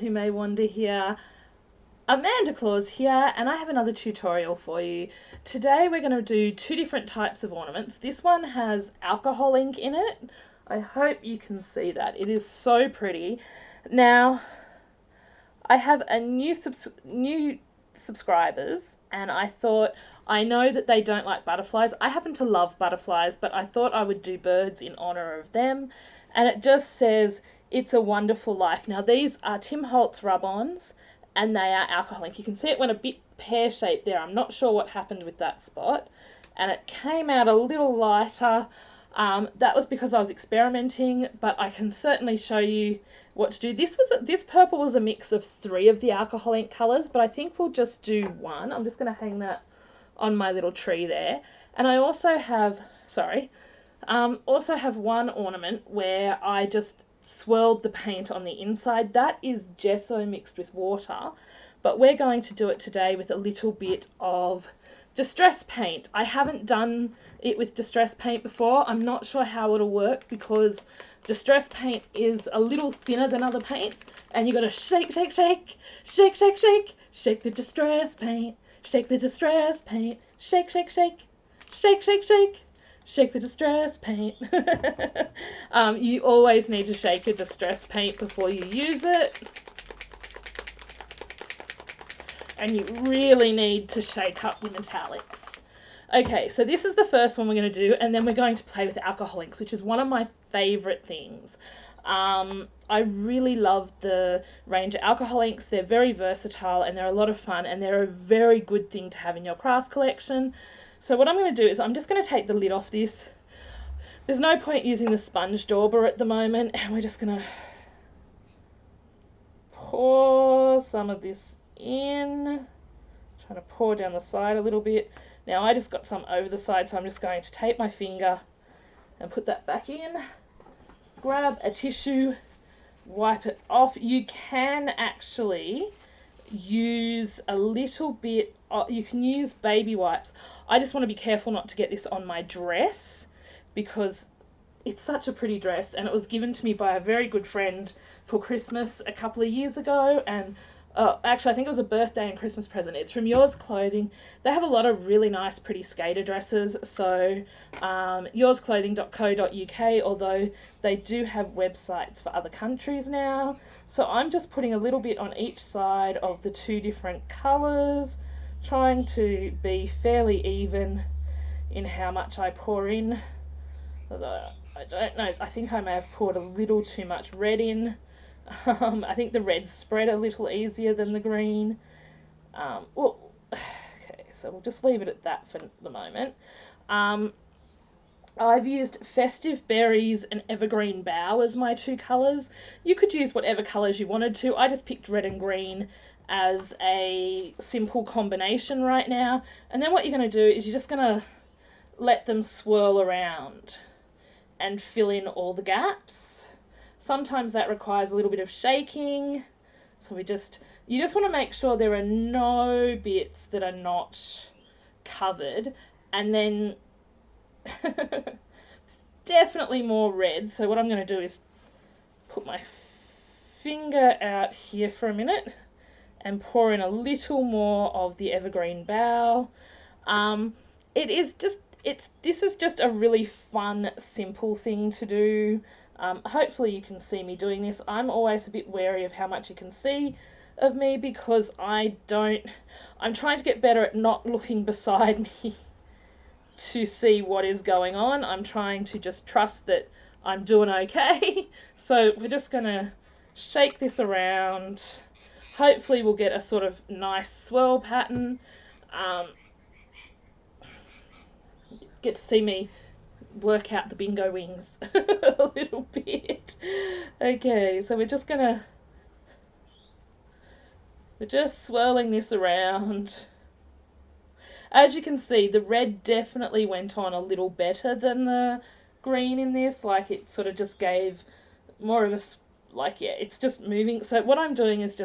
who may wonder here. Amanda Claus here, and I have another tutorial for you. Today we're going to do two different types of ornaments. This one has alcohol ink in it. I hope you can see that. It is so pretty. Now, I have a new subscribers, and I thought, I know that they don't like butterflies. I happen to love butterflies, but I thought I would do birds in honor of them. And it just says, "It's a wonderful life." Now, these are Tim Holtz rub-ons, and they are alcohol ink. You can see it went a bit pear-shaped there. I'm not sure what happened with that spot. And it came out a little lighter. That was because I was experimenting, but I can certainly show you what to do. This purple was a mix of 3 of the alcohol ink colours, but I think we'll just do one. I'm just going to hang that on my little tree there. And I also have, one ornament where I just swirled the paint on the inside. That is gesso mixed with water, but we're going to do it today with a little bit of distress paint. I haven't done it with distress paint before. I'm not sure how it'll work because distress paint is a little thinner than other paints, and you got to shake, shake, shake, shake, shake, shake, shake the distress paint, shake the distress paint, shake, shake, shake, shake, shake, shake, shake the distress paint. You always need to shake a distress paint before you use it. And you really need to shake up the metallics. Okay, so this is the first one we're going to do, and then we're going to play with alcohol inks, which is one of my favourite things. I really love the range of alcohol inks. They're very versatile and they're a lot of fun, and they're a very good thing to have in your craft collection. So what I'm going to do is I'm just going to take the lid off this. There's no point using the sponge dauber at the moment, and we're just going to pour some of this in. Trying to pour down the side a little bit. Now I just got some over the side, so I'm just going to take my finger and put that back in. Grab a tissue, wipe it off. You can actually use a little bit, you can use baby wipes. I just want to be careful not to get this on my dress because it's such a pretty dress, and it was given to me by a very good friend for Christmas a couple of years ago, and actually I think it was a birthday and Christmas present. It's from Yours Clothing. They have a lot of really nice pretty skater dresses, so yoursclothing.co.uk, although they do have websites for other countries now. So I'm just putting a little bit on each side of the 2 different colours, trying to be fairly even in how much I pour in. Although I don't know, I think I may have poured a little too much red in. I think the red spread a little easier than the green. Okay, so we'll just leave it at that for the moment. I've used Festive Berries and Evergreen Bough as my 2 colours. You could use whatever colours you wanted to. I just picked red and green as a simple combination right now. And then what you're going to do is you're just going to let them swirl around and fill in all the gaps. Sometimes that requires a little bit of shaking. So you just want to make sure there are no bits that are not covered. And then definitely more red. So what I'm going to do is put my finger out here for a minute and pour in a little more of the Evergreen Bough. This is just a really fun, simple thing to do. Hopefully you can see me doing this. I'm always a bit wary of how much you can see of me because I'm trying to get better at not looking beside me to see what is going on. I'm trying to just trust that I'm doing okay. So we're just going to shake this around. Hopefully we'll get a sort of nice swirl pattern. Get to see me work out the bingo wings a little bit. Okay, so we're just swirling this around. As you can see, the red definitely went on a little better than the green in this. Like, it sort of just gave more of a, it's just moving. So what I'm doing is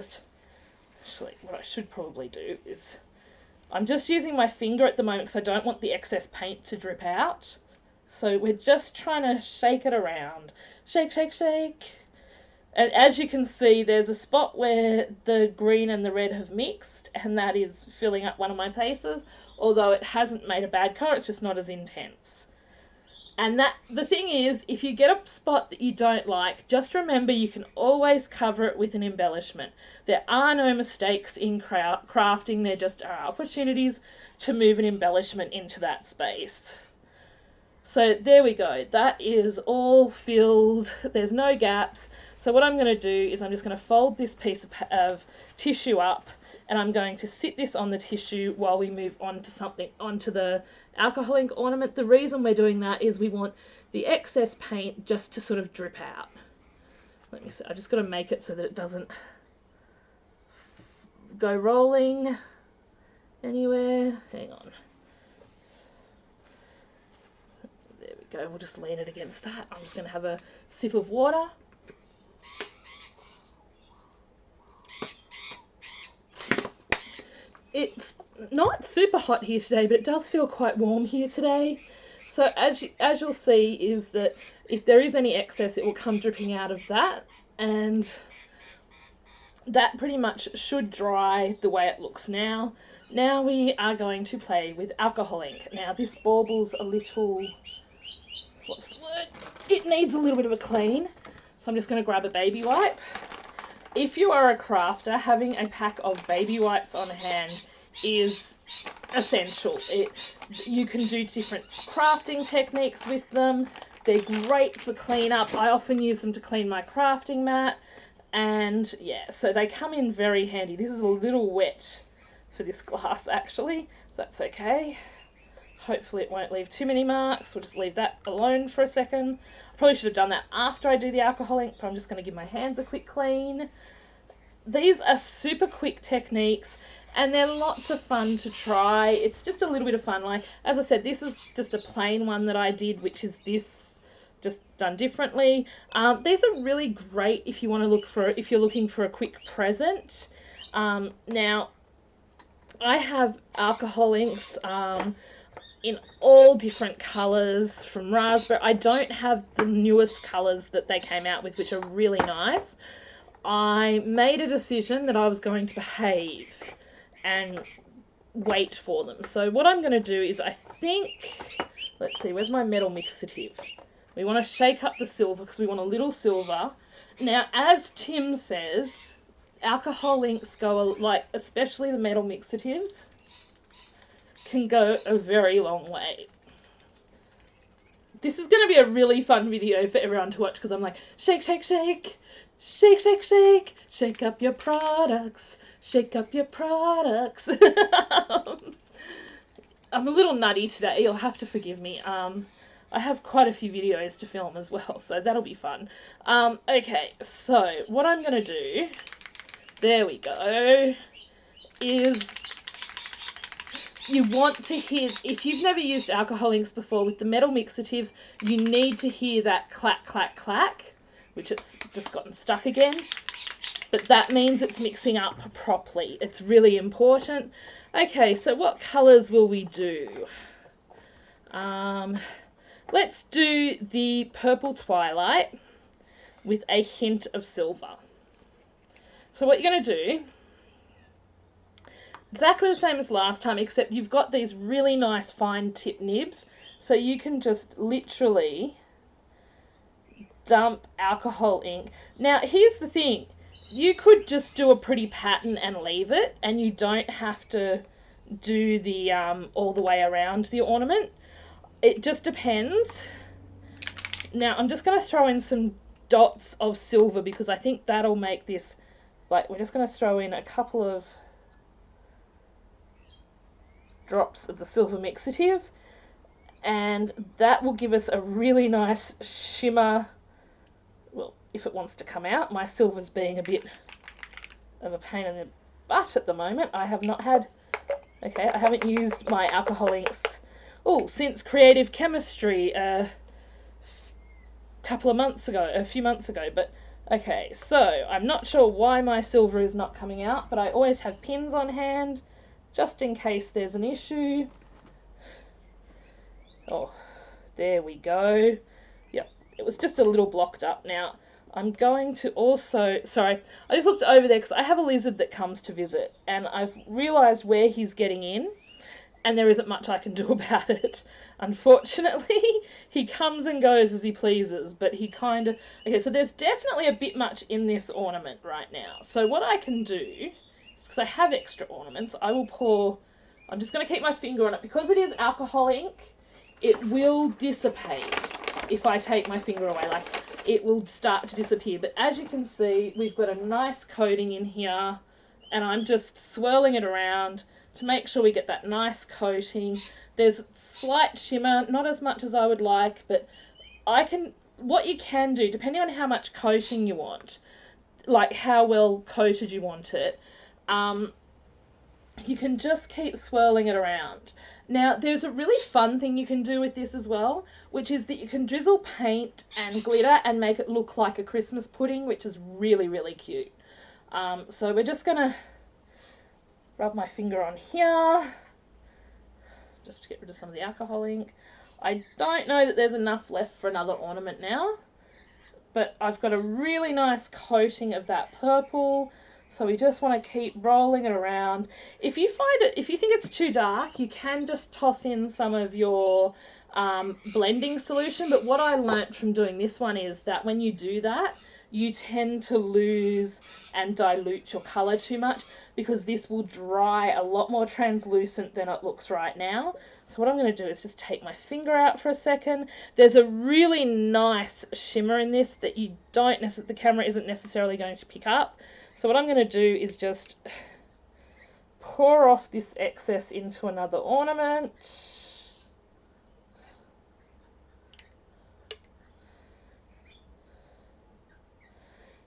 actually what I should probably do is I'm just using my finger at the moment because I don't want the excess paint to drip out. So we're just trying to shake it around. Shake, shake, shake. And as you can see, there's a spot where the green and the red have mixed, and that is filling up one of my places, although it hasn't made a bad colour, it's just not as intense. And that the thing is, if you get a spot that you don't like, just remember you can always cover it with an embellishment. There are no mistakes in crafting, there just are opportunities to move an embellishment into that space. So there we go, that is all filled, there's no gaps. So what I'm going to do is I'm just going to fold this piece of tissue up, and I'm going to sit this on the tissue while we move on to something, onto the alcohol ink ornament. The reason we're doing that is we want the excess paint just to sort of drip out. Let me see, I've just got to make it so that it doesn't go rolling anywhere. Hang on. There we go, we'll just lean it against that. I'm just going to have a sip of water. It's not super hot here today, but it does feel quite warm here today. So as you'll see is that if there is any excess, it will come dripping out of that, and that pretty much should dry the way it looks now. Now we are going to play with alcohol ink. Now this Baubles a little, what's the word? It needs a little bit of a clean. So I'm just going to grab a baby wipe. If you are a crafter, having a pack of baby wipes on hand is essential. You can do different crafting techniques with them. They're great for cleanup. I often use them to clean my crafting mat. And yeah, so they come in very handy. This is a little wet for this glass actually. That's okay. Hopefully it won't leave too many marks. We'll just leave that alone for a second. I probably should have done that after I do the alcohol ink, but I'm just going to give my hands a quick clean. These are super quick techniques and they're lots of fun to try. It's just a little bit of fun. Like, as I said, this is just a plain one that I did, which is this, just done differently. These are really great if you want to look for, if you're looking for a quick present. Now, I have alcohol inks in all different colours from raspberry. I don't have the newest colours that they came out with, which are really nice. I made a decision that I was going to behave and wait for them. So what I'm going to do is I think, let's see, where's my metal mixative? We want to shake up the silver because we want a little silver. Now, as Tim says, alcohol inks go, like, especially the metal mixatives, can go a very long way. This is going to be a really fun video for everyone to watch because I'm like, shake, shake, shake, shake, shake, shake, shake up your products, shake up your products. I'm a little nutty today, you'll have to forgive me. I have quite a few videos to film as well, so that'll be fun. Okay, so what I'm going to do, there we go, is you want to hear, if you've never used alcohol inks before with the metal mixatives, you need to hear that clack, clack, clack, which it's just gotten stuck again. But that means it's mixing up properly. It's really important. Okay, so what colours will we do? Let's do the purple twilight with a hint of silver. So what you're going to do, exactly the same as last time, except you've got these really nice fine tip nibs, so you can just literally dump alcohol ink. Now, here's the thing. You could just do a pretty pattern and leave it, and you don't have to do the all the way around the ornament. It just depends. Now, I'm just going to throw in some dots of silver because I think that'll make this, like, we're just going to throw in a couple of drops of the silver mixative, and that will give us a really nice shimmer. Well, if it wants to come out. My silver's being a bit of a pain in the butt at the moment. I have not had, okay, I haven't used my alcohol inks, since creative chemistry a few months ago, but okay, so I'm not sure why my silver is not coming out, but I always have pins on hand just in case there's an issue. Oh, there we go. Yep, it was just a little blocked up. Now, I'm going to also, sorry, I just looked over there because I have a lizard that comes to visit and I've realised where he's getting in and there isn't much I can do about it. Unfortunately, he comes and goes as he pleases, but he kind of... Okay, so there's definitely a bit much in this ornament right now. So what I can do, because I have extra ornaments, I will pour... I'm just going to keep my finger on it. Because it is alcohol ink, it will dissipate if I take my finger away. Like, it will start to disappear. But as you can see, we've got a nice coating in here, and I'm just swirling it around to make sure we get that nice coating. There's slight shimmer, not as much as I would like, but what you can do, depending on how much coating you want, like how well coated you want it, you can just keep swirling it around. Now, there's a really fun thing you can do with this as well, which is that you can drizzle paint and glitter and make it look like a Christmas pudding, which is really, really cute. So we're just going to rub my finger on here, just to get rid of some of the alcohol ink. I don't know that there's enough left for another ornament now, but I've got a really nice coating of that purple, so we just want to keep rolling it around. If you think it's too dark, you can just toss in some of your blending solution, but what I learnt from doing this one is that when you do that, you tend to lose and dilute your colour too much, because this will dry a lot more translucent than it looks right now. So what I'm going to do is just take my finger out for a second. There's a really nice shimmer in this that the camera isn't necessarily going to pick up. So what I'm going to do is just pour off this excess into another ornament.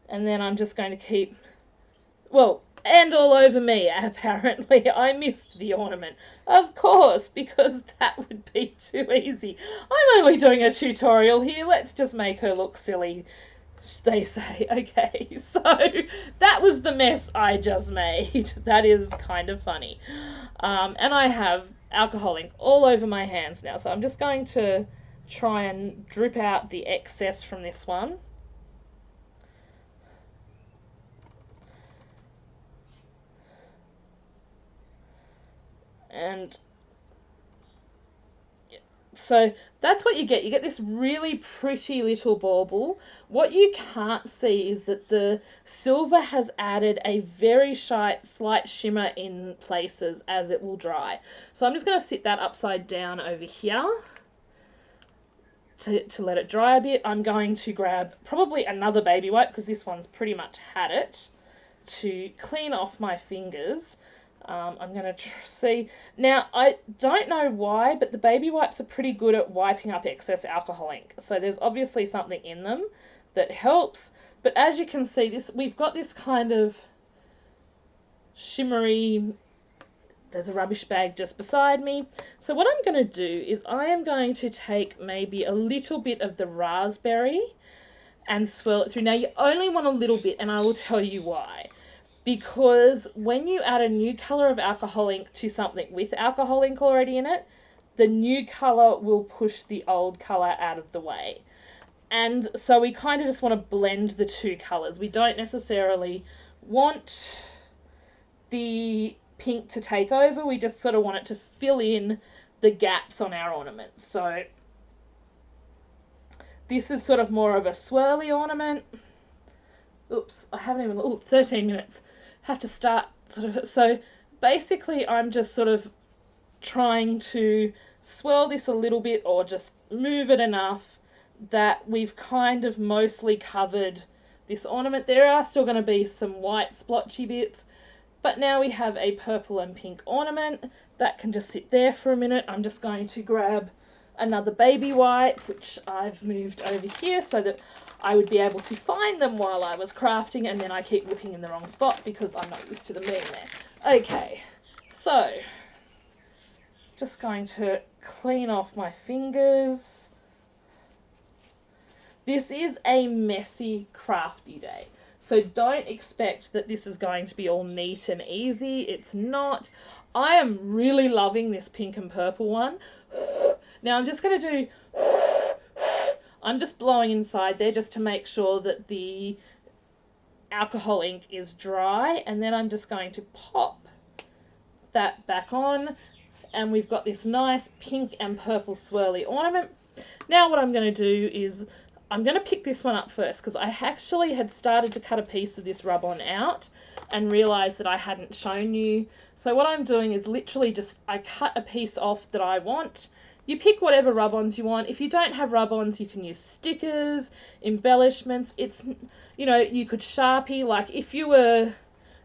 And then I'm just going to keep, well, and all over me, apparently. I missed the ornament. Of course, because that would be too easy. I'm only doing a tutorial here. Let's just make her look silly, they say. Okay, so that was the mess I just made. That is kind of funny. And I have alcohol ink all over my hands now, so I'm just going to try and drip out the excess from this one. And yeah, so that's what you get. You get this really pretty little bauble. What you can't see is that the silver has added a very slight shimmer in places as it will dry. So I'm just going to sit that upside down over here to let it dry a bit. I'm going to grab probably another baby wipe, because this one's pretty much had it, to clean off my fingers. I'm going to see. Now, I don't know why, but the baby wipes are pretty good at wiping up excess alcohol ink. So there's obviously something in them that helps. But as you can see, we've got this kind of shimmery... There's a rubbish bag just beside me. So what I'm going to do is I am going to take maybe a little bit of the raspberry and swirl it through. Now, you only want a little bit, and I will tell you why. Because when you add a new colour of alcohol ink to something with alcohol ink already in it, the new colour will push the old colour out of the way. And so we kind of just want to blend the two colours. We don't necessarily want the pink to take over. We just sort of want it to fill in the gaps on our ornaments. So this is sort of more of a swirly ornament. Oops, I haven't even... Oh, 13 minutes. Have to start sort of... So basically I'm just sort of trying to swirl this a little bit, or just move it enough that we've kind of mostly covered this ornament. There are still going to be some white splotchy bits, but now we have a purple and pink ornament that can just sit there for a minute. I'm just going to grab another baby wipe, which I've moved over here so that I would be able to find them while I was crafting, and then I keep looking in the wrong spot because I'm not used to them being there. Okay, so just going to clean off my fingers. This is a messy, crafty day, so don't expect that this is going to be all neat and easy. It's not. I am really loving this pink and purple one. Now I'm just going to do... I'm just blowing inside there just to make sure that the alcohol ink is dry, and then I'm just going to pop that back on, and we've got this nice pink and purple swirly ornament. Now what I'm going to do is I'm going to pick this one up first, because I actually had started to cut a piece of this rub-on out and realised that I hadn't shown you. So what I'm doing is literally just, I cut a piece off that I want. You pick whatever rub-ons you want. If you don't have rub-ons, you can use stickers, embellishments. It's, you know, you could Sharpie. Like if you were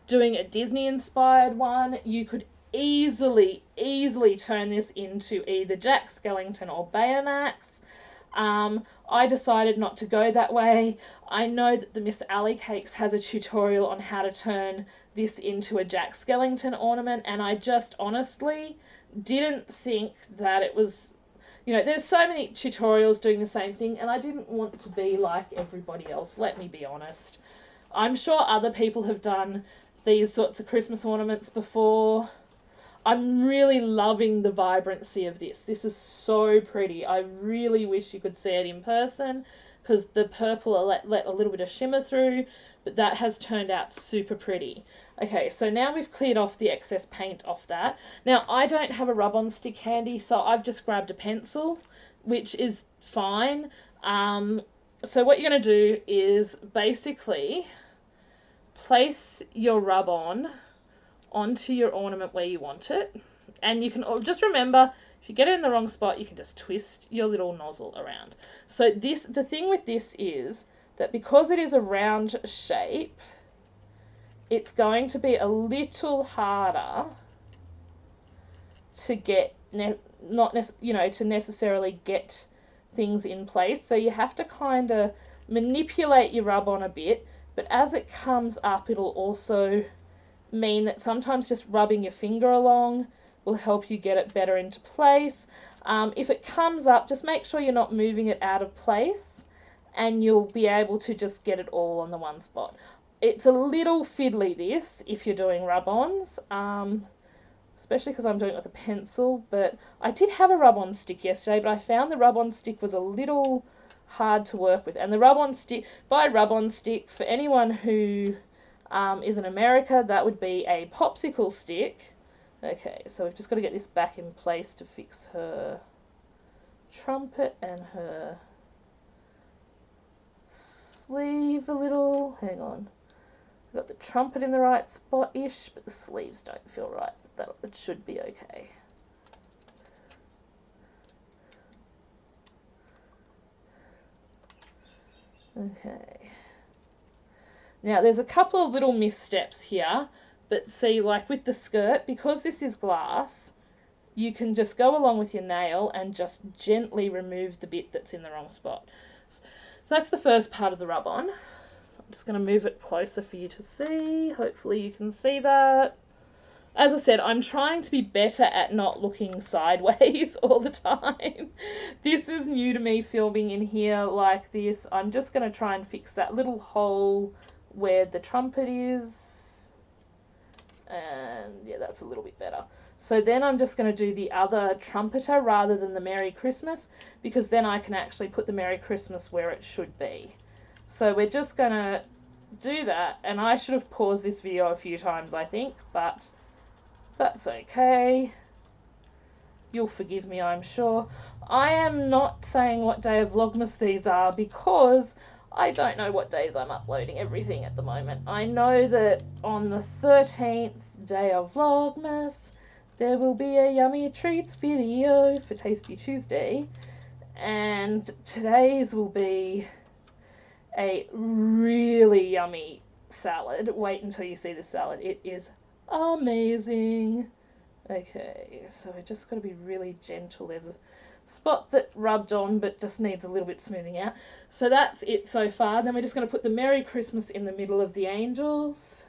doing a Disney-inspired one, you could easily turn this into either Jack Skellington or Baymax. I decided not to go that way. I know that the Miss Alley Cakes has a tutorial on how to turn this into a Jack Skellington ornament, and I just honestly didn't think that it was, you know, there's so many tutorials doing the same thing, and I didn't want to be like everybody else, let me be honest. I'm sure other people have done these sorts of Christmas ornaments before. I'm really loving the vibrancy of this. This is so pretty. I really wish you could see it in person, because the purple let a little bit of shimmer through, but that has turned out super pretty. Okay, so now we've cleared off the excess paint off that. Now, I don't have a rub-on stick handy, so I've just grabbed a pencil, which is fine. So what you're going to do is basically place your rub-on onto your ornament where you want it, and you can just remember, if you get it in the wrong spot, you can just twist your little nozzle around. So the thing with this is that because it is a round shape, it's going to be a little harder to get, to necessarily get things in place. So you have to kind of manipulate your rub on a bit, but as it comes up, it'll also mean that sometimes just rubbing your finger along will help you get it better into place. If it comes up, just make sure you're not moving it out of place, and you'll be able to just get it all on the one spot. It's a little fiddly, this, if you're doing rub-ons, especially because I'm doing it with a pencil, but I did have a rub-on stick yesterday, but I found the rub-on stick was a little hard to work with. And the rub-on stick, by rub-on stick, for anyone who is in America, that would be a popsicle stick. Okay, so we've just got to get this back in place to fix her trumpet and her sleeve a little. Hang on. I've got the trumpet in the right spot-ish, but the sleeves don't feel right. But it should be okay. Okay. Now, there's a couple of little missteps here, but see, like with the skirt, because this is glass, you can just go along with your nail and just gently remove the bit that's in the wrong spot. So that's the first part of the rub-on. So I'm just going to move it closer for you to see. Hopefully you can see that. As I said, I'm trying to be better at not looking sideways all the time. This is new to me, filming in here like this. I'm just going to try and fix that little hole where the trumpet is, and yeah, that's a little bit better. So then I'm just going to do the other trumpeter rather than the Merry Christmas, because then I can actually put the Merry Christmas where it should be. So we're just going to do that, and I should have paused this video a few times, I think, but that's okay. You'll forgive me, I'm sure. I am not saying what day of Vlogmas these are, because I don't know what days I'm uploading everything at the moment. I know that on the 13th day of Vlogmas, there will be a Yummy Treats video for Tasty Tuesday, and today's will be a really yummy salad. Wait until you see the salad. It is amazing. Okay, so I just got to be really gentle. There's a spots that rubbed on but just needs a little bit smoothing out. So that's it so far. Then we're just going to put the Merry Christmas in the middle of the angels.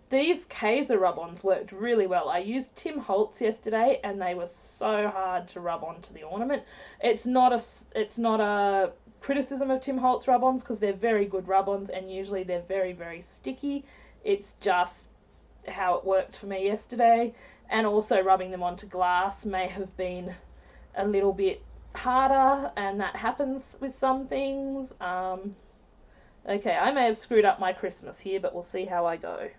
These Kaiser rub-ons worked really well. I used Tim Holtz yesterday, and they were so hard to rub onto the ornament. It's not a criticism of Tim Holtz rub-ons, because they're very good rub-ons, and usually they're very, very sticky. It's just how it worked for me yesterday. and also rubbing them onto glass may have been a little bit harder, and that happens with some things. Okay, I may have screwed up my Christmas here, but we'll see how I go.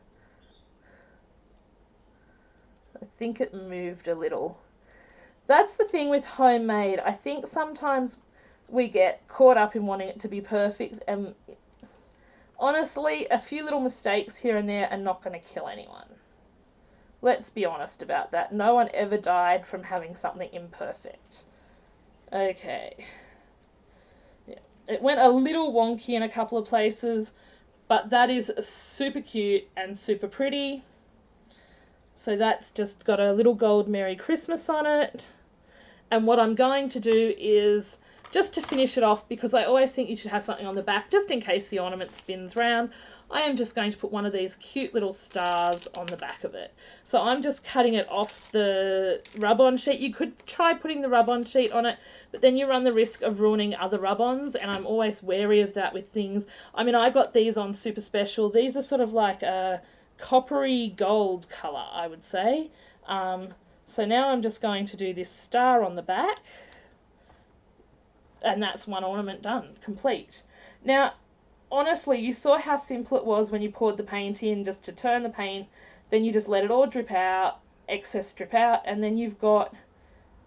I think it moved a little. That's the thing with homemade. I think sometimes we get caught up in wanting it to be perfect, and honestly, a few little mistakes here and there are not going to kill anyone. Let's be honest about that. No one ever died from having something imperfect. Okay. Yeah. It went a little wonky in a couple of places, but that is super cute and super pretty. So that's just got a little gold Merry Christmas on it. And what I'm going to do is, just to finish it off, because I always think you should have something on the back, just in case the ornament spins round, I am just going to put one of these cute little stars on the back of it. So I'm just cutting it off the rub-on sheet. You could try putting the rub-on sheet on it, but then you run the risk of ruining other rub-ons, and I'm always wary of that with things. I mean, I got these on super special. These are sort of like a coppery gold colour, I would say. So now I'm just going to do this star on the back, and that's one ornament done, complete. Now, honestly, you saw how simple it was when you poured the paint in, just to turn the paint, then you just let it all drip out, excess drip out, and then you've got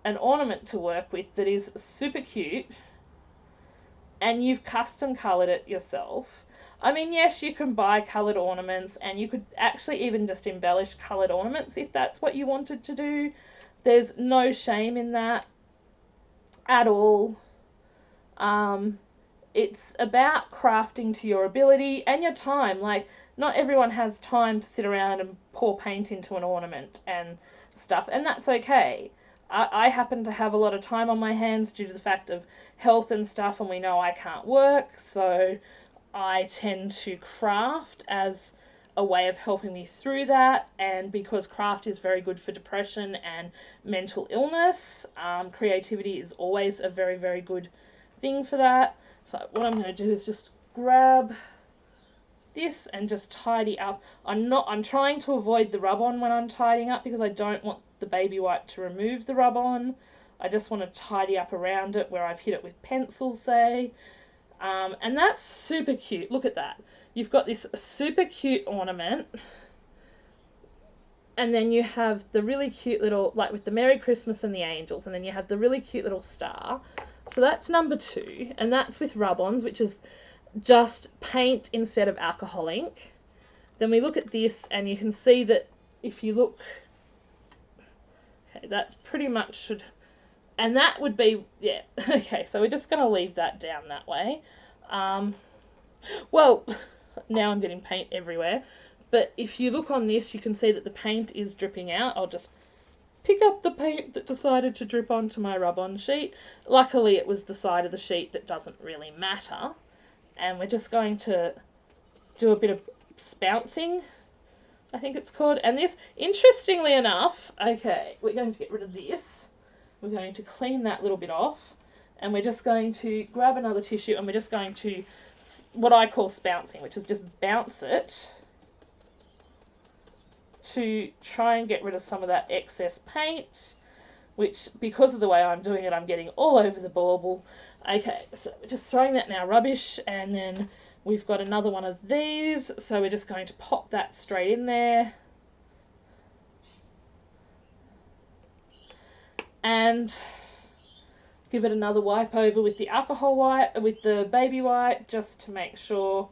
an ornament to work with that is super cute, and you've custom coloured it yourself. I mean, yes, you can buy coloured ornaments, and you could actually even just embellish coloured ornaments if that's what you wanted to do. There's no shame in that at all. It's about crafting to your ability and your time. Like, not everyone has time to sit around and pour paint into an ornament and stuff, and that's okay. I happen to have a lot of time on my hands due to the fact of health and stuff, and we know I can't work, so I tend to craft as a way of helping me through that, and because craft is very good for depression and mental illness, creativity is always a very, very good thing for that. So what I'm going to do is just grab this and just tidy up. I'm trying to avoid the rub-on when I'm tidying up, because I don't want the baby wipe to remove the rub-on. I just want to tidy up around it where I've hit it with pencil, say. And that's super cute. Look at that. You've got this super cute ornament, and then you have the really cute little, like with the Merry Christmas and the angels, and then you have the really cute little star. So that's number 2, and that's with rub-ons, which is just paint instead of alcohol ink. Then we look at this, and you can see that if you look, okay, that's pretty much should, and that would be, yeah, okay, so we're just going to leave that down that way. Well, now I'm getting paint everywhere, but if you look on this, you can see that the paint is dripping out. I'll just pick up the paint that decided to drip onto my rub-on sheet. Luckily, it was the side of the sheet that doesn't really matter. And we're just going to do a bit of spouncing, I think it's called. And this, interestingly enough, okay, we're going to get rid of this. We're going to clean that little bit off. And we're just going to grab another tissue, and we're just going to, what I call spouncing, which is just bounce it to try and get rid of some of that excess paint, which, because of the way I'm doing it, I'm getting all over the bauble. Okay, so we're just throwing that now rubbish, and then we've got another one of these, so we're just going to pop that straight in there. And give it another wipe over with the alcohol wipe, with the baby wipe, just to make sure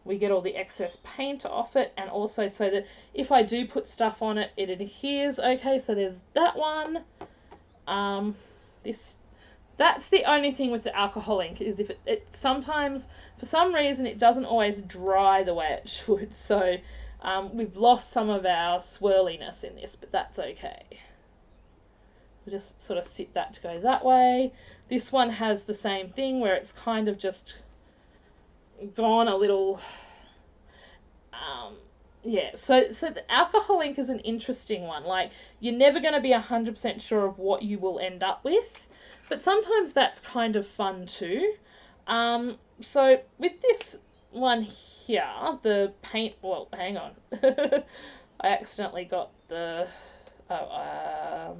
we get all the excess paint off it, and also so that if I do put stuff on it, it adheres. Okay, so there's that one. That's the only thing with the alcohol ink, is if it sometimes, for some reason, it doesn't always dry the way it should. So we've lost some of our swirliness in this, but that's okay. We'll just sort of sit that to go that way. This one has the same thing where it's kind of just gone a little, yeah, so the alcohol ink is an interesting one. Like, you're never going to be 100% sure of what you will end up with, but sometimes that's kind of fun too. So with this one here, the paint, well, hang on, I accidentally got the, Oh,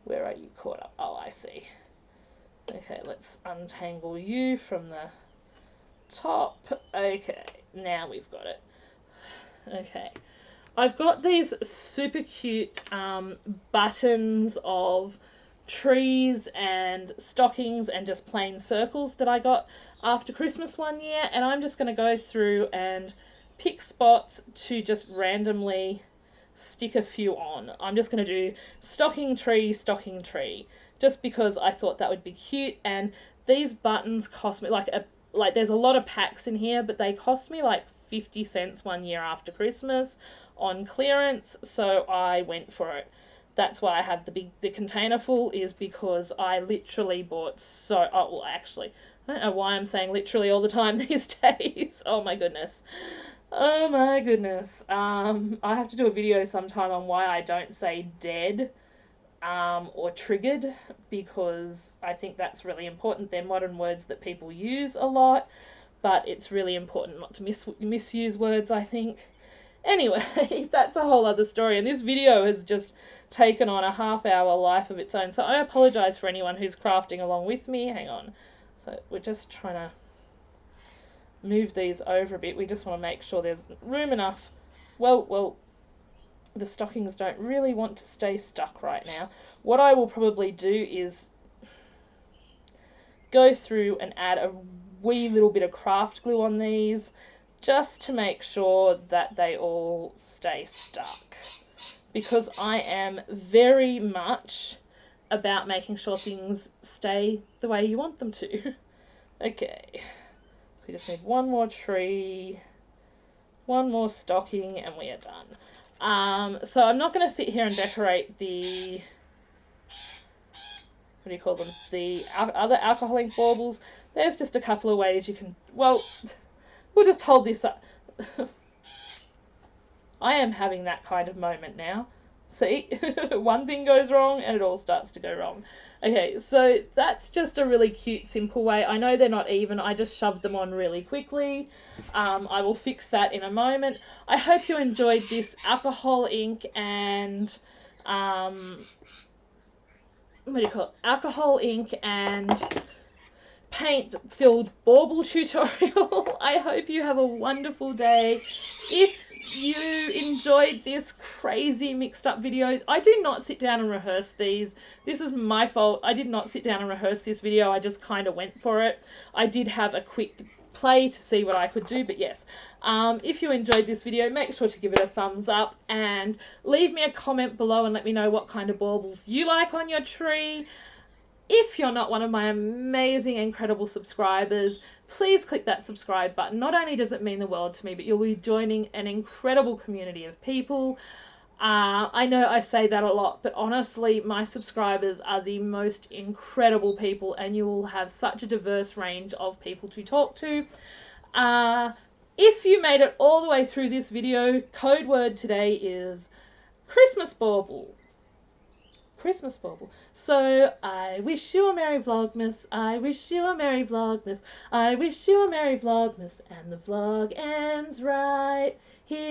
where are you caught up? Oh, I see. Okay, let's untangle you from the top. Okay, now we've got it. Okay, I've got these super cute buttons of trees and stockings and just plain circles that I got after Christmas one year, and I'm just going to go through and pick spots to just randomly stick a few on. I'm just going to do stocking tree, just because I thought that would be cute. And these buttons cost me like there's a lot of packs in here, but they cost me like 50 cents one year after Christmas on clearance, so I went for it. That's why I have the container full, is because I literally bought actually, I don't know why I'm saying literally all the time these days. Oh my goodness. Oh my goodness. I have to do a video sometime on why I don't say dead or triggered, because I think that's really important. They're modern words that people use a lot, but it's really important not to misuse words, I think. Anyway, that's a whole other story, and this video has just taken on a half-hour life of its own, so I apologise for anyone who's crafting along with me. Hang on. So we're just trying to move these over a bit. We just want to make sure there's room enough. Well, the stockings don't really want to stay stuck right now. What I will probably do is go through and add a wee little bit of craft glue on these, just to make sure that they all stay stuck, because I am very much about making sure things stay the way you want them to. Okay, so we just need one more tree, one more stocking, and we are done. So I'm not going to sit here and decorate the, what do you call them, the other alcohol ink baubles. There's just a couple of ways you can, well, we'll just hold this up. I am having that kind of moment now. See, one thing goes wrong and it all starts to go wrong. Okay, so that's just a really cute, simple way. I know they're not even. I just shoved them on really quickly. I will fix that in a moment. I hope you enjoyed this alcohol ink and what do you call it? Alcohol ink and paint-filled bauble tutorial. I hope you have a wonderful day. If you enjoyed this crazy mixed up video, I do not sit down and rehearse these. This is my fault. I did not sit down and rehearse this video. I just kind of went for it. I did have a quick play to see what I could do, but yes, if you enjoyed this video, make sure to give it a thumbs up and leave me a comment below and let me know what kind of baubles you like on your tree. If you're not one of my amazing, incredible subscribers, please click that subscribe button. Not only does it mean the world to me, but you'll be joining an incredible community of people. I know I say that a lot, but honestly, my subscribers are the most incredible people, and you will have such a diverse range of people to talk to. If you made it all the way through this video, code word today is Christmas bauble. Christmas bauble. So I wish you a Merry Vlogmas. I wish you a Merry Vlogmas. I wish you a Merry Vlogmas. And the vlog ends right here.